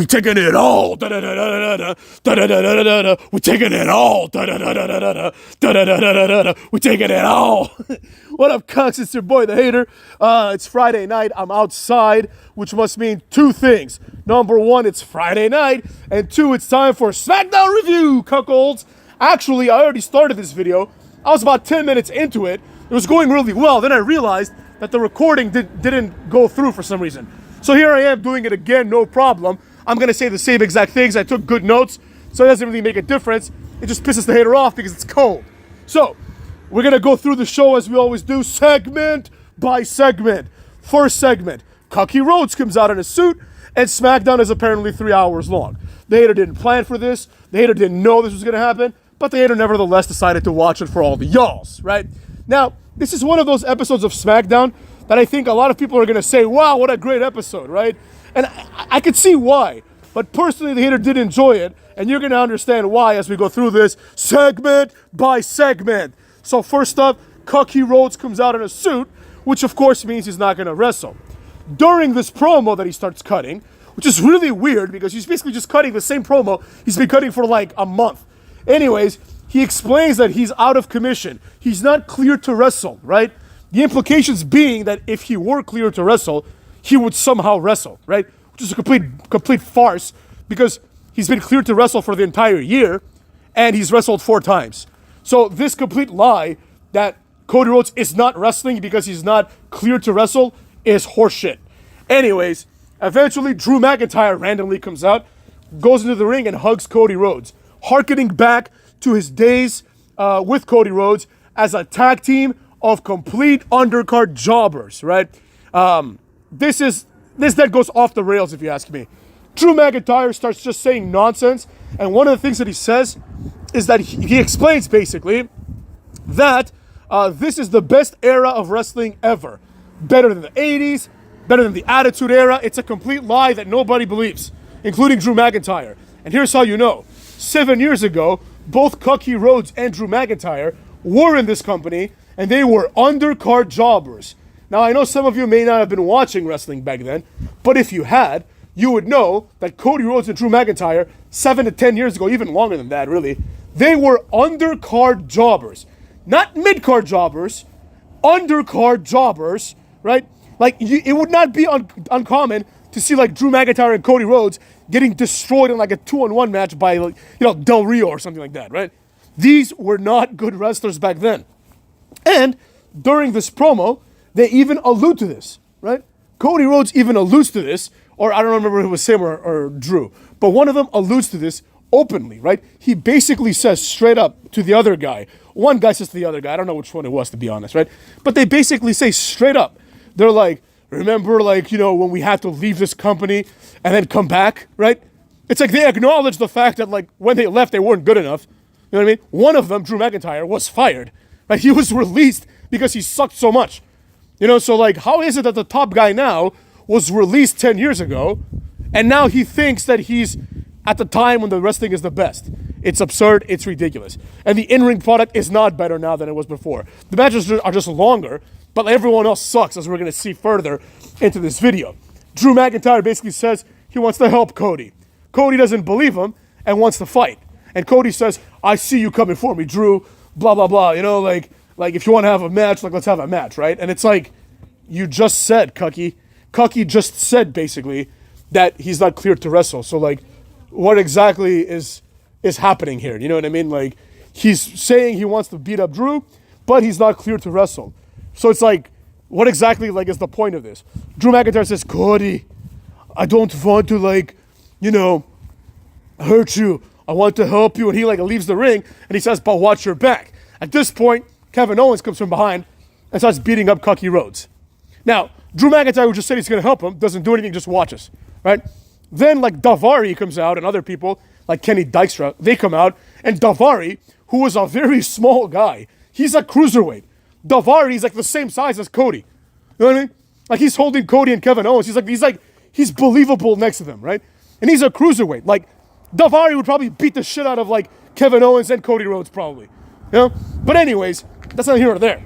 We taking it all. Da da da da da da da da da da da. We taking it all. Da da da da da da da da da da da da. We taking it all. What up, cunks? It's your boy, the Hater. It's Friday night. I'm outside, which must mean two things. Number one, it's Friday night, and two, it's time for Smackdown review, cuckolds. Actually, I already started this video. I was about 10 minutes into it. It was going really well. Then I realized that the recording didn't go through for some reason. So here I am doing it again, no problem. I'm going to say the same exact things. I took good notes, so it doesn't really make a difference. It just pisses the Hater off because it's cold. So, we're going to go through the show as we always do, segment by segment. First segment, Cody Rhodes comes out in a suit, and Smackdown is apparently 3 hours long. The Hater didn't plan for this. The Hater didn't know this was going to happen, but the Hater nevertheless decided to watch it for all the y'alls, right? Now, this is one of those episodes of Smackdown that I think a lot of people are going to say, wow, what a great episode, right? And I could see why, but personally, the Hater did enjoy it, and you're going to understand why as we go through this segment by segment. So first up, Cody Rhodes comes out in a suit, which of course means he's not going to wrestle. During this promo that he starts cutting, which is really weird because he's basically just cutting the same promo he's been cutting for like a month. Anyways, he explains that he's out of commission. He's not cleared to wrestle, right? The implications being that if he were cleared to wrestle, he would somehow wrestle, right? Which is a complete farce because he's been cleared to wrestle for the entire year and he's wrestled 4 times. So this complete lie that Cody Rhodes is not wrestling because he's not cleared to wrestle is horseshit. Anyways, eventually Drew McIntyre randomly comes out, goes into the ring and hugs Cody Rhodes, hearkening back to his days with Cody Rhodes as a tag team of complete undercard jobbers, right? This then goes off the rails, if you ask me. Drew McIntyre starts just saying nonsense, and one of the things that he says is that he explains basically that this is the best era of wrestling ever. Better than the 80s, better than the Attitude Era. It's a complete lie that nobody believes, including Drew McIntyre. And here's how you know. 7 years ago, both Cody Rhodes and Drew McIntyre were in this company, and they were undercard jobbers. Now, I know some of you may not have been watching wrestling back then, but if you had, you would know that Cody Rhodes and Drew McIntyre, 7 to 10 years ago, even longer than that, really, they were undercard jobbers. Not mid-card jobbers, undercard jobbers, right? Like, it would not be uncommon to see, like, Drew McIntyre and Cody Rhodes getting destroyed in, like, a 2-on-1 match by, like, Del Rio or something like that, right? These were not good wrestlers back then. And during this promo, they even allude to this, right? Cody Rhodes even alludes to this, or I don't remember if it was Sam or Drew, but one of them alludes to this openly, right? He basically says straight up to the other guy. One guy says to the other guy, I don't know which one it was, to be honest, right? But they basically say straight up, they're like, remember, like, when we had to leave this company and then come back, right? It's like they acknowledge the fact that, like, when they left, they weren't good enough. You know what I mean? One of them, Drew McIntyre, was fired. Right? He was released because he sucked so much. So, like, how is it that the top guy now was released 10 years ago, and now he thinks that he's at the time when the wrestling is the best? It's absurd. It's ridiculous. And the in-ring product is not better now than it was before. The matches are just longer, but everyone else sucks, as we're going to see further into this video. Drew McIntyre basically says he wants to help Cody. Cody doesn't believe him and wants to fight. And Cody says, I see you coming for me, Drew, blah, blah, blah. Like if you want to have a match, like, let's have a match, right? And it's like, you just said, Cody just said, basically, that he's not cleared to wrestle. So, like, what exactly is happening here? You know what I mean? Like, he's saying he wants to beat up Drew, but he's not cleared to wrestle. So it's like, what exactly, like, is the point of this? Drew McIntyre says, Cody, I don't want to, like, hurt you. I want to help you. And he, like, leaves the ring, and he says, but watch your back. At this point, Kevin Owens comes from behind and starts beating up Cody Rhodes. Now, Drew McIntyre, who just said he's going to help him, doesn't do anything, just watches, right? Then, like, Daivari comes out, and other people, like Kenny Dykstra, they come out, and Daivari, who was a very small guy, he's a cruiserweight. Daivari is, like, the same size as Cody. You know what I mean? Like, he's holding Cody and Kevin Owens. He's believable next to them, right? And he's a cruiserweight. Like, Daivari would probably beat the shit out of, like, Kevin Owens and Cody Rhodes, probably. But anyways, that's not here or there.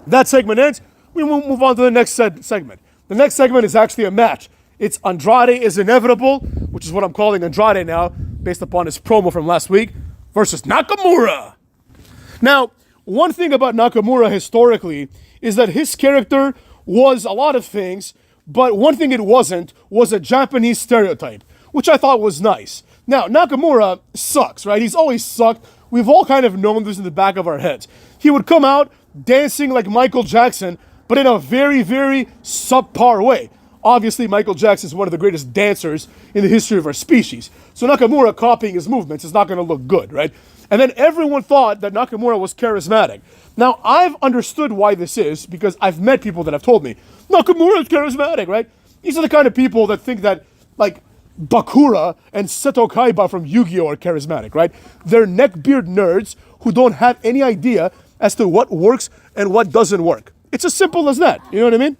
That segment ends. We will move on to the next segment. The next segment is actually a match. It's Andrade is inevitable, which is what I'm calling Andrade now, based upon his promo from last week, versus Nakamura. Now, one thing about Nakamura historically is that his character was a lot of things, but one thing it wasn't was a Japanese stereotype, which I thought was nice. Now, Nakamura sucks, right? He's always sucked. We've all kind of known this in the back of our heads. He would come out dancing like Michael Jackson, but in a very, very subpar way. Obviously, Michael Jackson is one of the greatest dancers in the history of our species. So Nakamura copying his movements is not going to look good, right? And then everyone thought that Nakamura was charismatic. Now, I've understood why this is because I've met people that have told me, Nakamura is charismatic, right? These are the kind of people that think that, like, Bakura and Seto Kaiba from Yu-Gi-Oh! Are charismatic, right? They're neckbeard nerds who don't have any idea as to what works and what doesn't work. It's as simple as that, you know what I mean?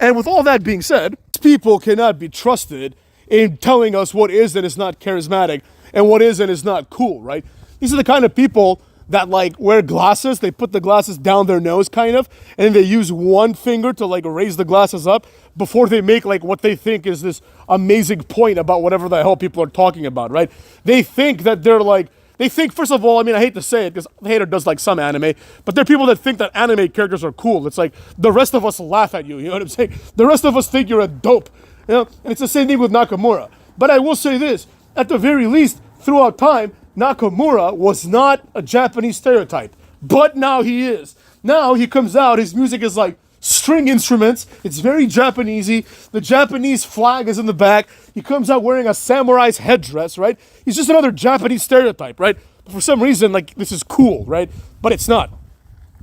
And with all that being said, people cannot be trusted in telling us what is and is not charismatic and what is and is not cool, right? These are the kind of people that like wear glasses, they put the glasses down their nose kind of, and then they use one finger to like raise the glasses up before they make like what they think is this amazing point about whatever the hell people are talking about, right? They think that they're like, they think, first of all, I mean, I hate to say it because the hater does like some anime, but there are people that think that anime characters are cool. It's like the rest of us laugh at you know what I'm saying? The rest of us think you're a dope, you know? And it's the same thing with Nakamura. But I will say this, at the very least, throughout time, Nakamura was not a Japanese stereotype, but now he is. Now he comes out, his music is like string instruments, it's very Japanesey, the Japanese flag is in the back, he comes out wearing a samurai's headdress, right? He's just another Japanese stereotype, right? But for some reason, like, this is cool, right? But it's not.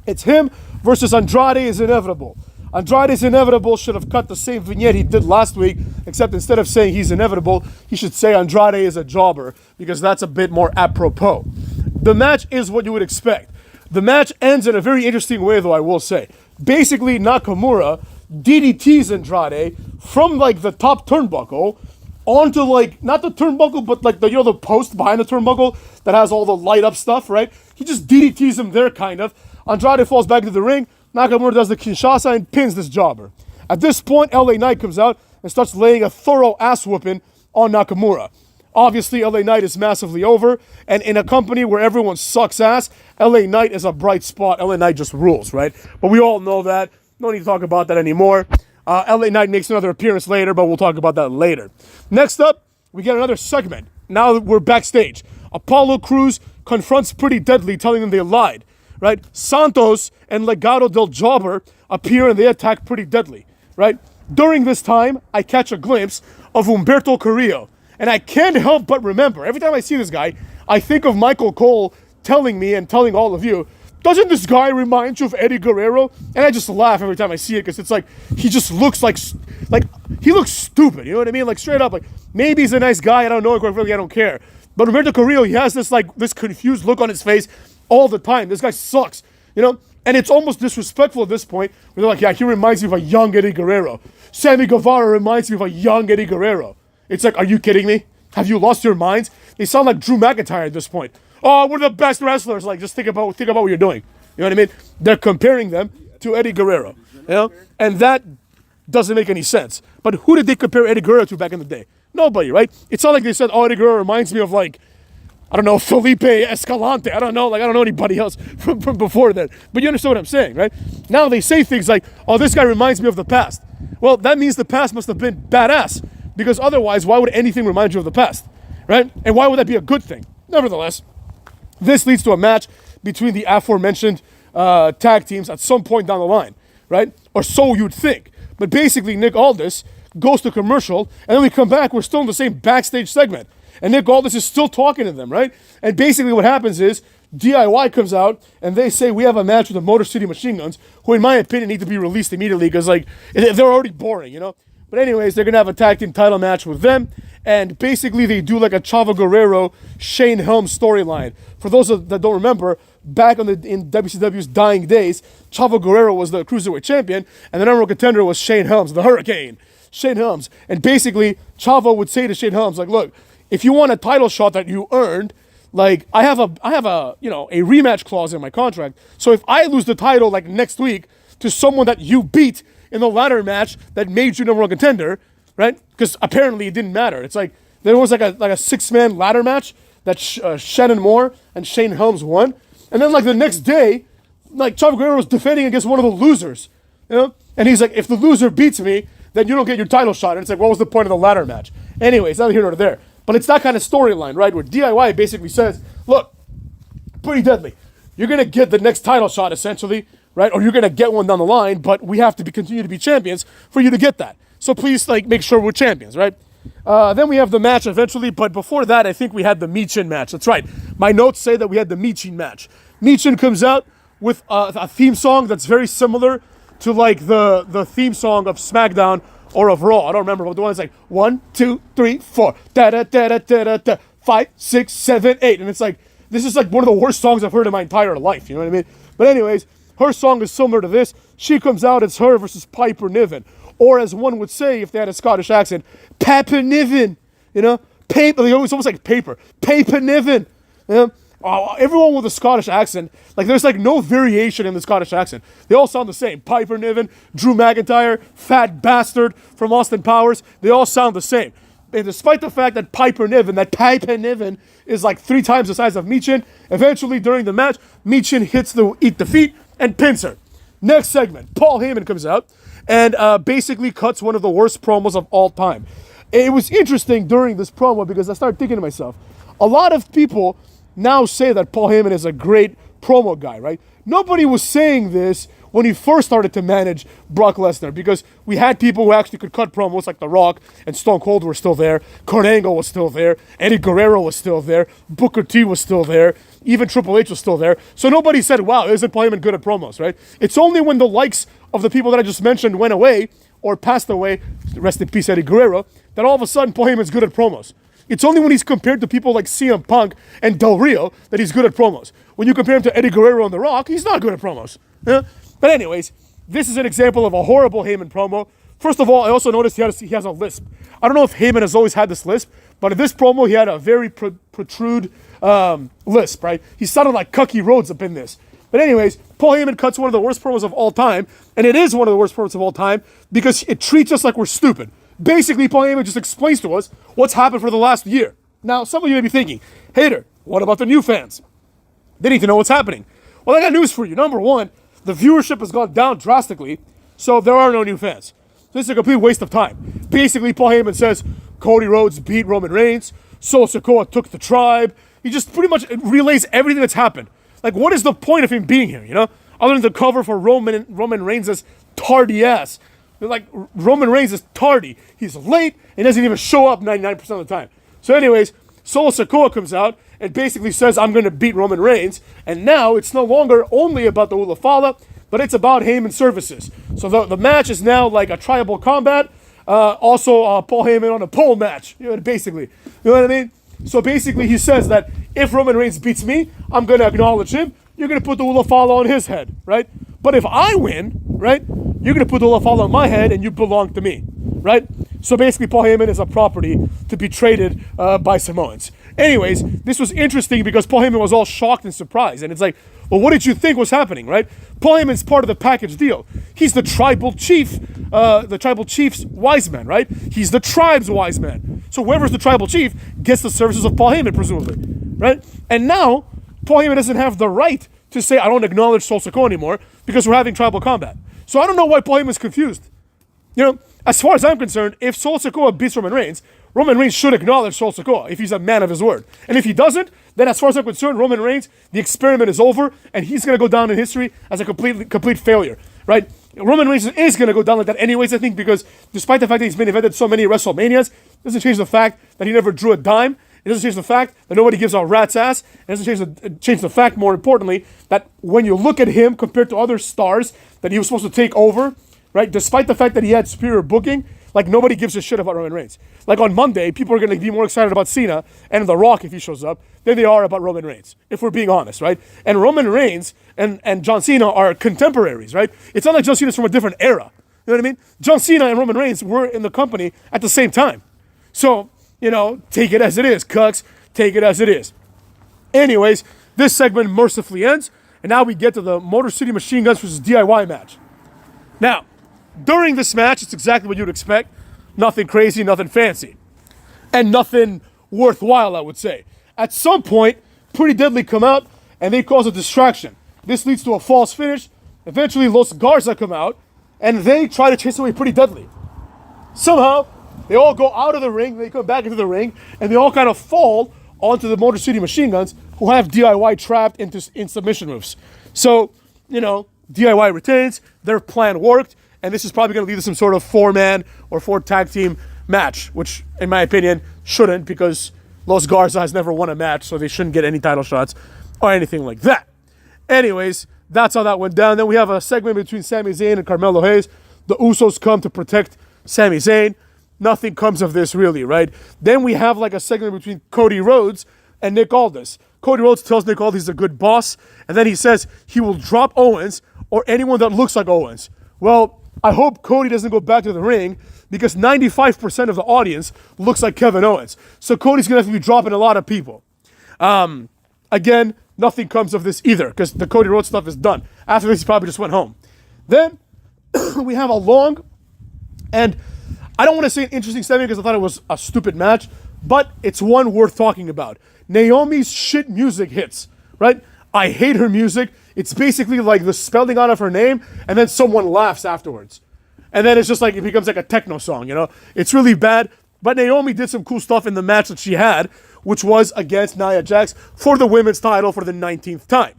It's him versus Andrade is inevitable. Andrade is inevitable should have cut the same vignette he did last week, except instead of saying he's inevitable, he should say Andrade is a jobber, because that's a bit more apropos. The match is what you would expect. The match ends in a very interesting way, though, I will say. Basically, Nakamura DDTs Andrade from, like, the top turnbuckle onto, like, not the turnbuckle, but, like, the, you know, the post behind the turnbuckle that has all the light-up stuff, right? He just DDTs him there, kind of. Andrade falls back into the ring. Nakamura does the Kinshasa and pins this jobber. At this point, LA Knight comes out and starts laying a thorough ass-whooping on Nakamura. Obviously, LA Knight is massively over, and in a company where everyone sucks ass, LA Knight is a bright spot. LA Knight just rules, right? But we all know that. No need to talk about that anymore. LA Knight makes another appearance later, but we'll talk about that later. Next up, we get another segment. Now we're backstage. Apollo Crews confronts Pretty Deadly, telling them they lied, right? Santos and Legado del Jobber appear and they attack Pretty Deadly, right? During this time, I catch a glimpse of Humberto Carrillo. And I can't help but remember, every time I see this guy, I think of Michael Cole telling me and telling all of you, doesn't this guy remind you of Eddie Guerrero? And I just laugh every time I see it because it's like, he just looks like he looks stupid, you know what I mean? Like straight up, like maybe he's a nice guy, I don't know, really I don't care. But Humberto Carrillo, he has this like, this confused look on his face all the time. This guy sucks, you know? And it's almost disrespectful at this point. Where they're like, yeah, he reminds me of a young Eddie Guerrero. Sammy Guevara reminds me of a young Eddie Guerrero. It's like, are you kidding me? Have you lost your minds? They sound like Drew McIntyre at this point. Oh, we're the best wrestlers. Like, just think about what you're doing. You know what I mean? They're comparing them to Eddie Guerrero. You know? And that doesn't make any sense. But who did they compare Eddie Guerrero to back in the day? Nobody, right? It's not like they said, oh, Eddie Guerrero reminds me of like, I don't know, Felipe Escalante. I don't know anybody else from before then. But you understand what I'm saying, right? Now they say things like, oh, this guy reminds me of the past. Well, that means the past must have been badass. Because otherwise, why would anything remind you of the past, right? And why would that be a good thing? Nevertheless, this leads to a match between the aforementioned tag teams at some point down the line, right? Or so you'd think. But basically, Nick Aldis goes to commercial, and then we come back, we're still in the same backstage segment. And Nick Aldis is still talking to them, right? And basically what happens is, DIY comes out, and they say, we have a match with the Motor City Machine Guns, who in my opinion need to be released immediately, because like, they're already boring, you know? But anyways, they're going to have a tag team title match with them. And basically, they do like a Chavo Guerrero, Shane Helms storyline. For those that don't remember, back in WCW's dying days, Chavo Guerrero was the Cruiserweight champion. And the number one contender was Shane Helms, the Hurricane. Shane Helms. And basically, Chavo would say to Shane Helms, like, look, if you want a title shot that you earned, like, I have a you know, a rematch clause in my contract. So if I lose the title, like, next week to someone that you beat in the ladder match that made you number one contender, right? Because apparently it didn't matter. It's like there was like a 6-man ladder match that Shannon Moore and Shane Helms won, and then like the next day, like Chavo Guerrero was defending against one of the losers, you know, and he's like, if the loser beats me, then you don't get your title shot. And it's like, what was the point of the ladder match? Anyways, neither here nor there. But it's that kind of storyline, right? Where DIY basically says, look, pretty deadly. You're going to get the next title shot, essentially, right? Or you're going to get one down the line, but we have to continue to be champions for you to get that. So please, like, make sure we're champions, right? Then we have the match eventually, but before that, I think we had the Michin match. That's right. My notes say that we had the Michin match. Michin comes out with a theme song that's very similar to, like, the theme song of Smackdown or of Raw. I don't remember, but the one that's like 1, 2, 3, 4, da da da da da da da, 5, 6, 7, 8, and it's like this is like one of the worst songs I've heard in my entire life. You know what I mean? But anyways, her song is similar to this. She comes out. It's her versus Piper Niven, or as one would say if they had a Scottish accent, Papa Niven. You know, paper. It's almost like paper. Paper Niven. You know? Everyone with a Scottish accent, like there's like no variation in the Scottish accent. They all sound the same. Piper Niven, Drew McIntyre, Fat Bastard from Austin Powers, they all sound the same. And despite the fact that Piper Niven is like 3 times the size of Michin, eventually during the match, Michin hits the eat the feet and pins her. Next segment, Paul Heyman comes out and basically cuts one of the worst promos of all time. It was interesting during this promo because I started thinking to myself, a lot of people now say that Paul Heyman is a great promo guy, right? Nobody was saying this when he first started to manage Brock Lesnar because we had people who actually could cut promos like The Rock and Stone Cold were still there, Kurt Angle was still there, Eddie Guerrero was still there, Booker T was still there, even Triple H was still there. So nobody said, wow, isn't Paul Heyman good at promos, right? It's only when the likes of the people that I just mentioned went away or passed away, rest in peace Eddie Guerrero, that all of a sudden Paul Heyman's good at promos. It's only when he's compared to people like CM Punk and Del Rio that he's good at promos. When you compare him to Eddie Guerrero and The Rock, he's not good at promos. Yeah? But anyways, this is an example of a horrible Heyman promo. First of all, I also noticed he has a lisp. I don't know if Heyman has always had this lisp, but in this promo, he had a very protrude lisp, right? He sounded like Cucky Rhodes up in this. But anyways, Paul Heyman cuts one of the worst promos of all time, and it is one of the worst promos of all time because it treats us like we're stupid. Basically, Paul Heyman just explains to us what's happened for the last year. Now, some of you may be thinking, Hater, what about the new fans? They need to know what's happening. Well, I got news for you. Number one, the viewership has gone down drastically, so there are no new fans. This is a complete waste of time. Basically, Paul Heyman says Cody Rhodes beat Roman Reigns, Solo Sikoa took the tribe. He just pretty much relays everything that's happened. Like, what is the point of him being here, you know? Other than the cover for Roman Reigns' tardy ass. Like, Roman Reigns is tardy. He's late and doesn't even show up 99% of the time. So anyways, Solo Sikoa comes out and basically says, I'm going to beat Roman Reigns. And now it's no longer only about the Hula Fala, but it's about Heyman services. So the match is now like a tribal combat. Also, Paul Heyman on a pole match, you know, basically. You know what I mean? So basically he says that if Roman Reigns beats me, I'm going to acknowledge him. You're going to put the Hula Fala on his head, right? But if I win, right, you're going to put the Hula Fala on my head and you belong to me, right? So basically Paul Heyman is a property to be traded by Samoans. Anyways, this was interesting because Paul Heyman was all shocked and surprised. And it's like, well, what did you think was happening, right? Paul Heyman's part of the package deal. He's the tribal chief, the tribal chief's wise man, right? He's the tribe's wise man. So whoever's the tribal chief gets the services of Paul Heyman, presumably, right? And now, Paul Heyman doesn't have the right to say, I don't acknowledge Solo Sikoa anymore because we're having tribal combat. So I don't know why Paul Heyman's confused. You know, as far as I'm concerned, if Solo Sikoa beats Roman Reigns should acknowledge Solo Sikoa if he's a man of his word. And if he doesn't, then as far as I'm concerned, Roman Reigns, the experiment is over, and he's going to go down in history as a complete failure, right? Roman Reigns is going to go down like that anyways, I think, because despite the fact that he's been invented so many WrestleManias, it doesn't change the fact that he never drew a dime. It doesn't change the fact that nobody gives a rat's ass. It doesn't change the fact, more importantly, that when you look at him compared to other stars that he was supposed to take over, right, despite the fact that he had superior booking, like nobody gives a shit about Roman Reigns. Like on Monday, people are going to be more excited about Cena and The Rock if he shows up than they are about Roman Reigns, if we're being honest, right? And Roman Reigns and John Cena are contemporaries, right? It's not like John Cena's from a different era. You know what I mean? John Cena and Roman Reigns were in the company at the same time. So, you know, take it as it is, cucks. Take it as it is. Anyways, this segment mercifully ends, and now we get to the Motor City Machine Guns versus DIY match. Now, during this match, it's exactly what you'd expect. Nothing crazy, nothing fancy. And nothing worthwhile, I would say. At some point, Pretty Deadly come out, and they cause a distraction. This leads to a false finish. Eventually, Los Garza come out, and they try to chase away Pretty Deadly. Somehow, they all go out of the ring, they come back into the ring, and they all kind of fall onto the Motor City Machine Guns, who have DIY trapped in submission moves. So, DIY retains, their plan worked, and this is probably going to lead to some sort of 4-man or 4-tag team match, which, in my opinion, shouldn't, because Los Garza has never won a match, so they shouldn't get any title shots or anything like that. Anyways, that's how that went down. Then we have a segment between Sami Zayn and Carmelo Hayes. The Usos come to protect Sami Zayn. Nothing comes of this, really, right? Then we have like a segment between Cody Rhodes and Nick Aldis. Cody Rhodes tells Nick Aldis he's a good boss, and then he says he will drop Owens or anyone that looks like Owens. Well, I hope Cody doesn't go back to the ring, because 95% of the audience looks like Kevin Owens. So Cody's going to have to be dropping a lot of people. Again, nothing comes of this either, because the Cody Rhodes stuff is done. After this, he probably just went home. Then we have a long, and I don't want to say an interesting segment because I thought it was a stupid match, but it's one worth talking about. Naomi's shit music hits, right? I hate her music. It's basically like the spelling out of her name, and then someone laughs afterwards. And then it's just like, it becomes like a techno song, It's really bad. But Naomi did some cool stuff in the match that she had, which was against Nia Jax for the women's title for the 19th time.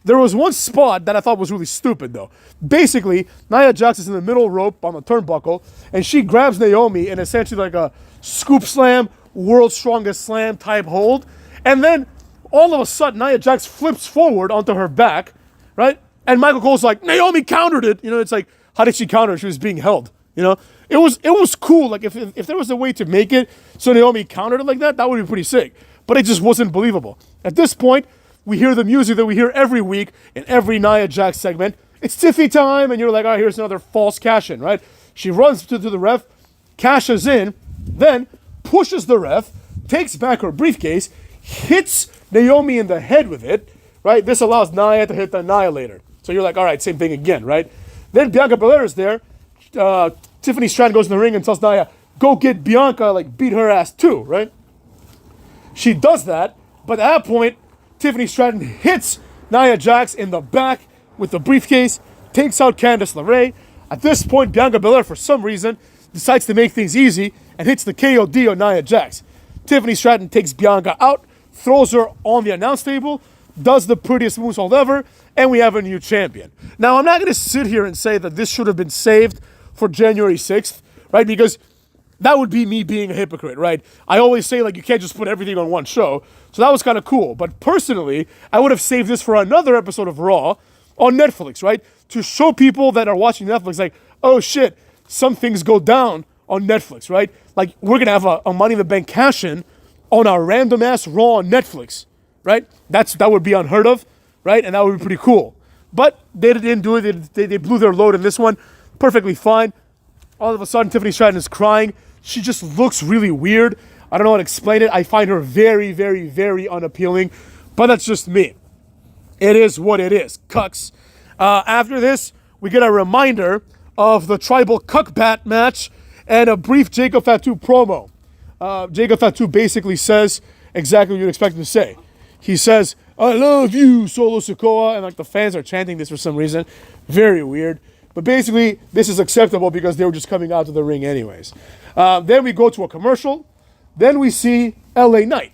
There was one spot that I thought was really stupid, though. Basically, Nia Jax is in the middle rope on the turnbuckle, and she grabs Naomi in essentially like a scoop slam, world's strongest slam type hold. And then all of a sudden, Nia Jax flips forward onto her back, right? And Michael Cole's like, Naomi countered it. It's like, how did she counter? She was being held. It was cool. Like if there was a way to make it so Naomi countered it like that, that would be pretty sick. But it just wasn't believable. At this point, we hear the music that we hear every week in every Nia Jax segment. It's Tiffy time, and you're like, all right, here's another false cash in, right? She runs to the ref, cashes in, then pushes the ref, takes back her briefcase, hits Naomi in the head with it, right? This allows Nia to hit the Annihilator. So you're like, all right, same thing again, right? Then Bianca Belair is there. Tiffany Stratton goes in the ring and tells Nia, go get Bianca, like beat her ass too, right? She does that, but at that point, Tiffany Stratton hits Nia Jax in the back with the briefcase, takes out Candice LeRae. At this point, Bianca Belair, for some reason, decides to make things easy and hits the KOD on Nia Jax. Tiffany Stratton takes Bianca out, throws her on the announce table, does the prettiest moonsault ever, and we have a new champion. Now, I'm not going to sit here and say that this should have been saved for January 6th, right? Because that would be me being a hypocrite, right? I always say, like, you can't just put everything on one show. So that was kind of cool. But personally, I would have saved this for another episode of Raw on Netflix, right? To show people that are watching Netflix, like, oh shit, some things go down on Netflix, right? Like, we're going to have a Money in the Bank cash-in on our random-ass Raw on Netflix, right? That would be unheard of, right? And that would be pretty cool. But they didn't do it. They blew their load in this one. Perfectly fine. All of a sudden, Tiffany Stratton is crying. She just looks really weird. I don't know how to explain it. I find her very, very, very unappealing. But that's just me. It is what it is. Cucks. After this, we get a reminder of the Tribal Cuckbat match and a brief Jacob Fatu promo. Jacob Fatu basically says exactly what you'd expect him to say. He says, I love you, Solo Sikoa. And like the fans are chanting this for some reason. Very weird. But basically, this is acceptable because they were just coming out to the ring anyways. Then we go to a commercial. Then we see LA Knight.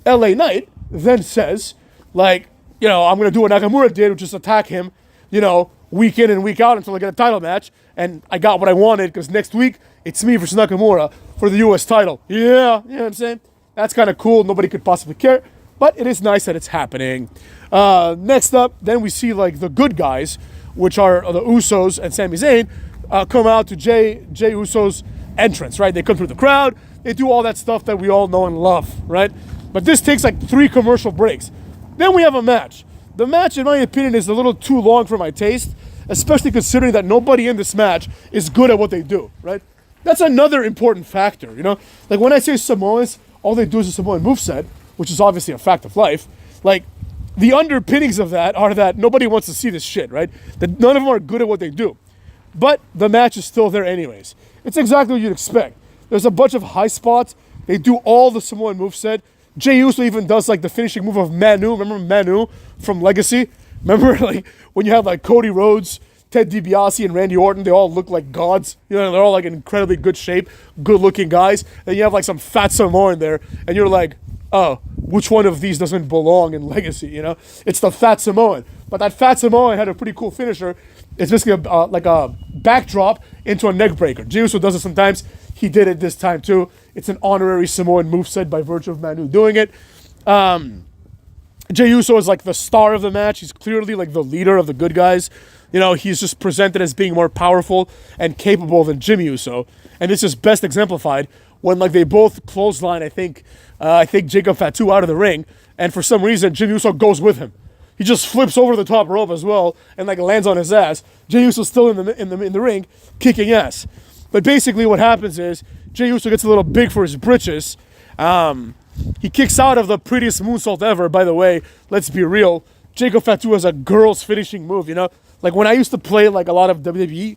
LA Knight then says, like, I'm going to do what Nakamura did, which is attack him, week in and week out until I get a title match. And I got what I wanted because next week, it's me versus Nakamura for the U.S. title. Yeah, you know what I'm saying? That's kind of cool. Nobody could possibly care. But it is nice that it's happening. Next up, then we see, like, the good guys, which are the Usos and Sami Zayn, come out to Jey Uso's entrance, right? They come through the crowd. They do all that stuff that we all know and love, right? But this takes like 3 commercial breaks. Then we have a match. The match, in my opinion, is a little too long for my taste, especially considering that nobody in this match is good at what they do, right? That's another important factor, Like when I say Samoans, all they do is a Samoan moveset, which is obviously a fact of life. Like, the underpinnings of that are that nobody wants to see this shit, right? That none of them are good at what they do. But the match is still there anyways. It's exactly what you'd expect. There's a bunch of high spots. They do all the Samoan moveset. Jey Uso even does like the finishing move of Manu. Remember Manu from Legacy? Remember like when you have like Cody Rhodes, Ted DiBiase, and Randy Orton, they all look like gods. You know, they're all like in incredibly good shape, good-looking guys. And you have like some fat Samoan there, and you're like, oh, which one of these doesn't belong in Legacy, you know? It's the fat Samoan. But that fat Samoan had a pretty cool finisher. It's basically like a backdrop into a neck breaker. Jey Uso does it sometimes. He did it this time too. It's an honorary Samoan moveset by virtue of Manu doing it. Jey Uso is like the star of the match. He's clearly like the leader of the good guys. You know, he's just presented as being more powerful and capable than Jimmy Uso. And this is best exemplified when like they both clothesline, I think Jacob Fatu out of the ring. And for some reason, Jimmy Uso goes with him. He just flips over the top rope as well and like lands on his ass. Jey Uso's still in the ring, kicking ass. But basically what happens is Jey Uso gets a little big for his britches. He kicks out of the prettiest moonsault ever, by the way. Let's be real. Jacob Fatu has a girl's finishing move, you know? Like when I used to play like a lot of WWE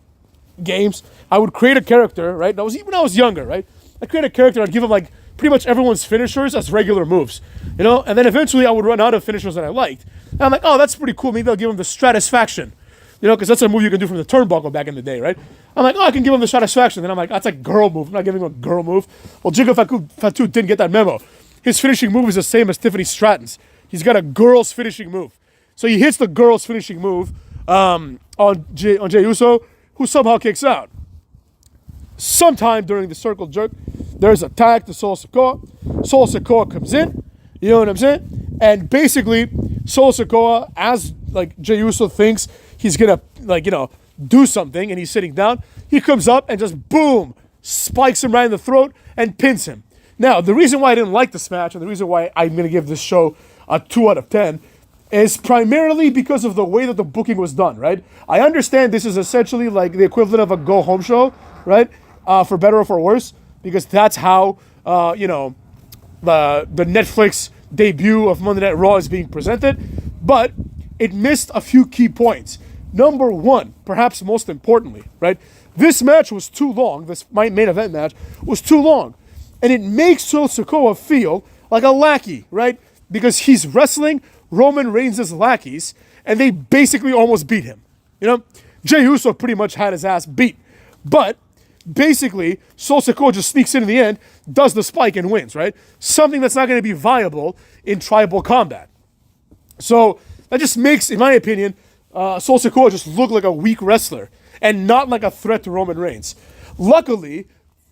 games, I would create a character, right? That was even when I was younger, right? I'd create a character, I'd give him like pretty much everyone's finishers as regular moves, you know? And then eventually I would run out of finishers that I liked. And I'm like, oh, that's pretty cool. Maybe I'll give him the Stratisfaction, you know, because that's a move you can do from the turnbuckle back in the day, right? I'm like, oh, I can give him the Stratisfaction. Then I'm like, that's a girl move. I'm not giving him a girl move. Well, Jacob Fatu didn't get that memo. His finishing move is the same as Tiffany Stratton's. He's got a girl's finishing move. So he hits the girl's finishing move on Jey Uso, who somehow kicks out. Sometime during the circle jerk, there's a tag to Solo Sikoa. Solo Sikoa comes in, you know what I'm saying? And basically, Solo Sikoa, as like Jey Uso thinks he's gonna like, you know, do something, and he's sitting down, he comes up and just boom, spikes him right in the throat and pins him. Now, the reason why I didn't like this match and the reason why I'm gonna give this show a 2 out of 10 is primarily because of the way that the booking was done, right? I understand this is essentially like the equivalent of a go-home show, right? For better or for worse, because that's how, you know, the Netflix debut of Monday Night Raw is being presented, but it missed a few key points. Number one, perhaps most importantly, right? This match was too long. This main event match was too long. And it makes Solo Sikoa feel like a lackey, right? Because he's wrestling Roman Reigns' lackeys, and they basically almost beat him. You know, Jey Uso pretty much had his ass beat. But basically, Solo Sikoa just sneaks in the end, does the spike, and wins, right? Something that's not going to be viable in tribal combat. So that just makes, in my opinion, Solo Sikoa just look like a weak wrestler and not like a threat to Roman Reigns. Luckily,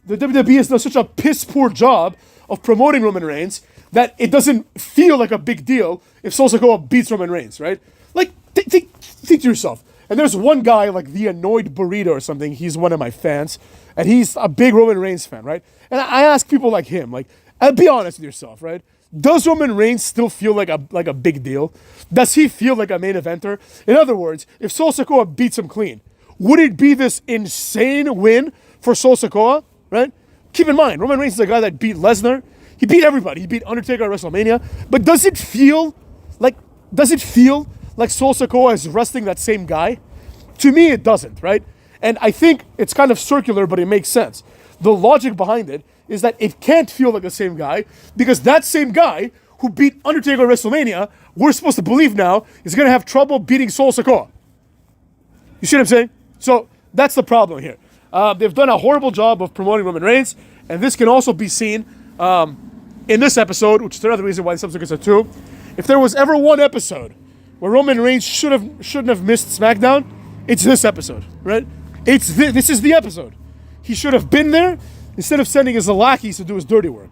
the WWE has done such a piss-poor job of promoting Roman Reigns that it doesn't feel like a big deal if Solo Sikoa beats Roman Reigns, right? Like, think to yourself. And there's one guy, like the Annoyed Burrito or something, he's one of my fans, and he's a big Roman Reigns fan, right? And I ask people like him, like, be honest with yourself, right? Does Roman Reigns still feel like a big deal? Does he feel like a main eventer? In other words, if Solo Sikoa beats him clean, would it be this insane win for Solo Sikoa, right? Keep in mind, Roman Reigns is a guy that beat Lesnar. He beat everybody. He beat Undertaker at WrestleMania. But does it feel like Solo Sikoa is wrestling that same guy? To me, it doesn't, right? And I think it's kind of circular, but it makes sense. The logic behind it is that it can't feel like the same guy because that same guy who beat Undertaker at WrestleMania, we're supposed to believe now, is going to have trouble beating Solo Sikoa. You see what I'm saying? So that's the problem here. They've done a horrible job of promoting Roman Reigns, and this can also be seen in this episode, which is another reason why this episode gets a 2. If there was ever one episode where Roman Reigns shouldn't have missed SmackDown, it's this episode, right? This is the episode. He should have been there instead of sending his lackeys to do his dirty work.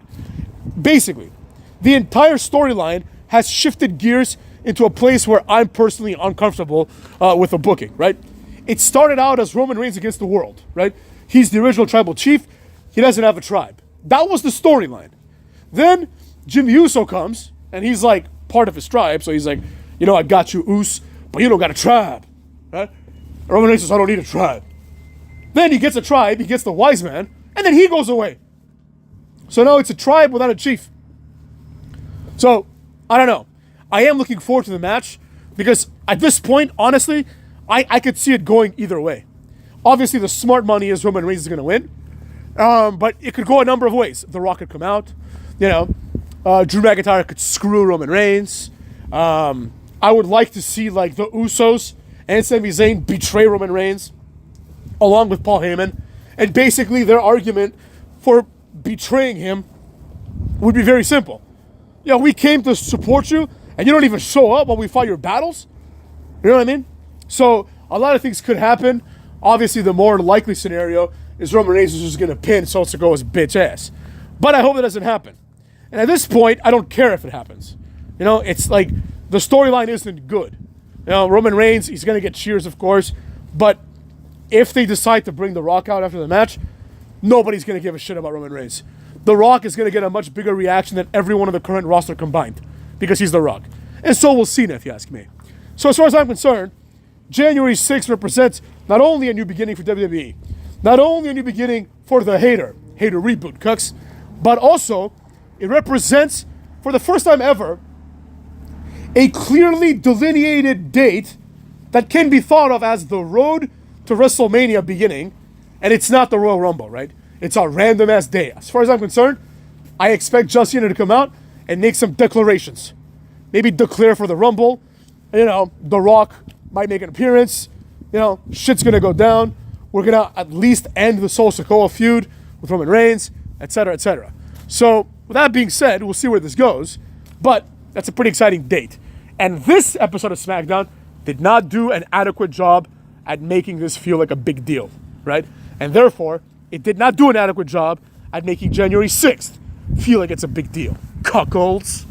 Basically, the entire storyline has shifted gears into a place where I'm personally uncomfortable with the booking, right? It started out as Roman Reigns against the world, right? He's the original tribal chief. He doesn't have a tribe. That was the storyline. Then Jimmy Uso comes, and he's like part of his tribe, so he's like, you know, I got you, Us, but you don't got a tribe, right? Roman Reigns says, I don't need a tribe. Then he gets a tribe, he gets the wise man, and then he goes away. So now it's a tribe without a chief. So, I don't know. I am looking forward to the match because at this point, honestly, I could see it going either way. Obviously, the smart money is Roman Reigns is going to win. But it could go a number of ways. The Rock could come out. Drew McIntyre could screw Roman Reigns. I would like to see like the Usos and Sami Zayn betray Roman Reigns along with Paul Heyman. And basically their argument for betraying him would be very simple. We came to support you and you don't even show up when we fight your battles. You know what I mean? So a lot of things could happen. Obviously the more likely scenario is Roman Reigns is just going to pin Sikoa's bitch ass. But I hope that doesn't happen. And at this point, I don't care if it happens. It's like the storyline isn't good. Roman Reigns, he's going to get cheers, of course. But if they decide to bring The Rock out after the match, nobody's going to give a shit about Roman Reigns. The Rock is going to get a much bigger reaction than every one of the current roster combined because he's The Rock. And so will Cena, if you ask me. So as far as I'm concerned, January 6th represents not only a new beginning for WWE, not only a new beginning for the hater reboot, cucks, but also it represents, for the first time ever, a clearly delineated date that can be thought of as the road to WrestleMania beginning, and it's not the Royal Rumble, right? It's a random-ass day. As far as I'm concerned, I expect John Cena to come out and make some declarations. Maybe declare for the Rumble. The Rock might make an appearance. Shit's going to go down. We're going to at least end the Sikoa feud with Roman Reigns, etc., etc. So, with that being said, we'll see where this goes. But that's a pretty exciting date. And this episode of SmackDown did not do an adequate job at making this feel like a big deal, right? And therefore, it did not do an adequate job at making January 6th feel like it's a big deal. Cuckolds.